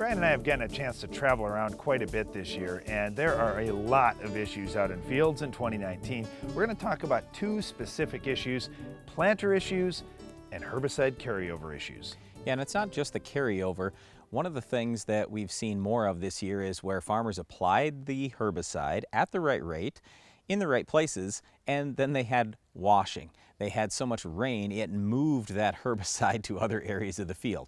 Brian and I have gotten a chance to travel around quite a bit this year, and there are a lot of issues out in fields in 2019. We're going to talk about two specific issues: planter issues and herbicide carryover issues. Yeah, and it's not just the carryover. One of the things that we've seen more of this year is where farmers applied the herbicide at the right rate, in the right places, and then they had washing. They had so much rain, it moved that herbicide to other areas of the field.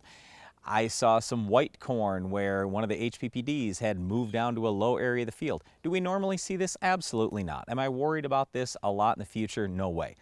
I saw some white corn where one of the HPPDs had moved down to a low area of the field. Do we normally see this? Absolutely not. Am I worried about this a lot in the future? No way.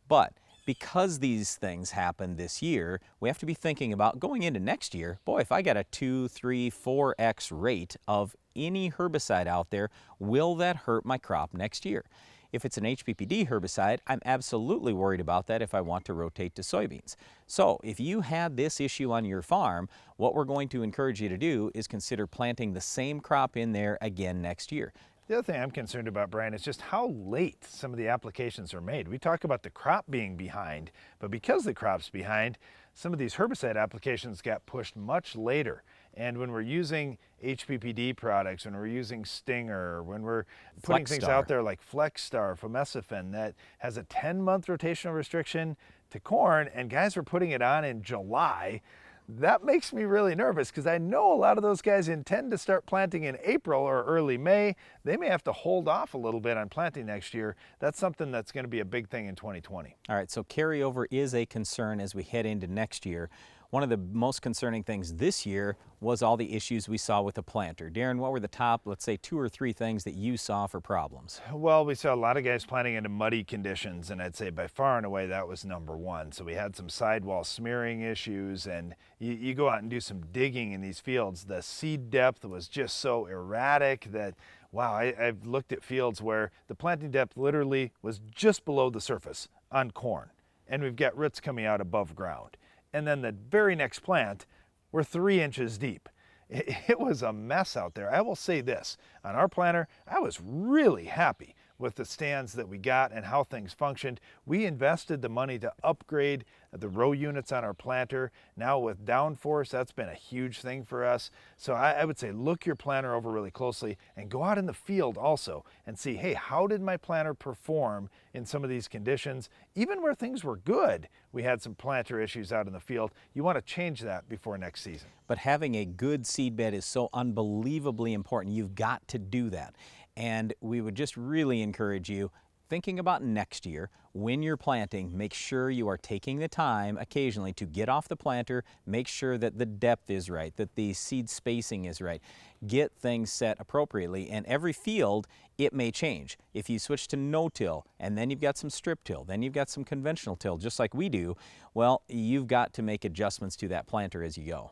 But because these things happened this year, we have to be thinking about going into next year. Boy, if I got a 2, 3, 4x rate of any herbicide out there, will that hurt my crop next year? If it's an HPPD herbicide, I'm absolutely worried about that if I want to rotate to soybeans. So if you had this issue on your farm, what we're going to encourage you to do is consider planting the same crop in there again next year. The other thing I'm concerned about, Brian, is just how late some of the applications are made. We talk about the crop being behind, but because the crop's behind, some of these herbicide applications got pushed much later. And when we're using HPPD products, when we're using Stinger, when we're putting things out there like FlexStar, Fomesafen, that has a 10-month rotational restriction to corn, and guys are putting it on in July, that makes me really nervous because I know a lot of those guys intend to start planting in April or early May. They may have to hold off a little bit on planting next year. That's something that's going to be a big thing in 2020. All right, so carryover is a concern as we head into next year. One of the most concerning things this year was all the issues we saw with the planter. Darren, what were the top, let's say, 2 or 3 things that you saw for problems? Well, we saw a lot of guys planting into muddy conditions, and I'd say by far and away that was number one. So we had some sidewall smearing issues, and you go out and do some digging in these fields. The seed depth was just so erratic that, wow, I've looked at fields where the planting depth literally was just below the surface on corn, and we've got roots coming out above ground. And then the very next plant, we're 3 inches deep. It was a mess out there. I will say this, on our planter, I was really happy with the stands that we got and how things functioned. We invested the money to upgrade the row units on our planter. Now with downforce, that's been a huge thing for us. So I would say look your planter over really closely and go out in the field also and see, hey, how did my planter perform in some of these conditions? Even where things were good, we had some planter issues out in the field. You want to change that before next season. But having a good seed bed is so unbelievably important. You've got to do that. And we would just really encourage you, thinking about next year, when you're planting, make sure you are taking the time occasionally to get off the planter, make sure that the depth is right, that the seed spacing is right. Get things set appropriately, and every field, it may change. If you switch to no-till, and then you've got some strip till, then you've got some conventional till, just like we do, well, you've got to make adjustments to that planter as you go.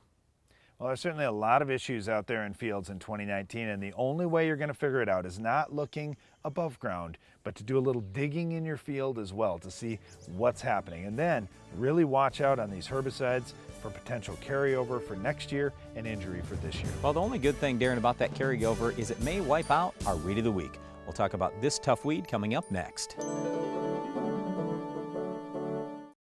Well, there's certainly a lot of issues out there in fields in 2019, and the only way you're going to figure it out is not looking above ground, but to do a little digging in your field as well to see what's happening. And then really watch out on these herbicides for potential carryover for next year and injury for this year. Well, the only good thing, Darren, about that carryover is it may wipe out our Weed of the Week. We'll talk about this tough weed coming up next.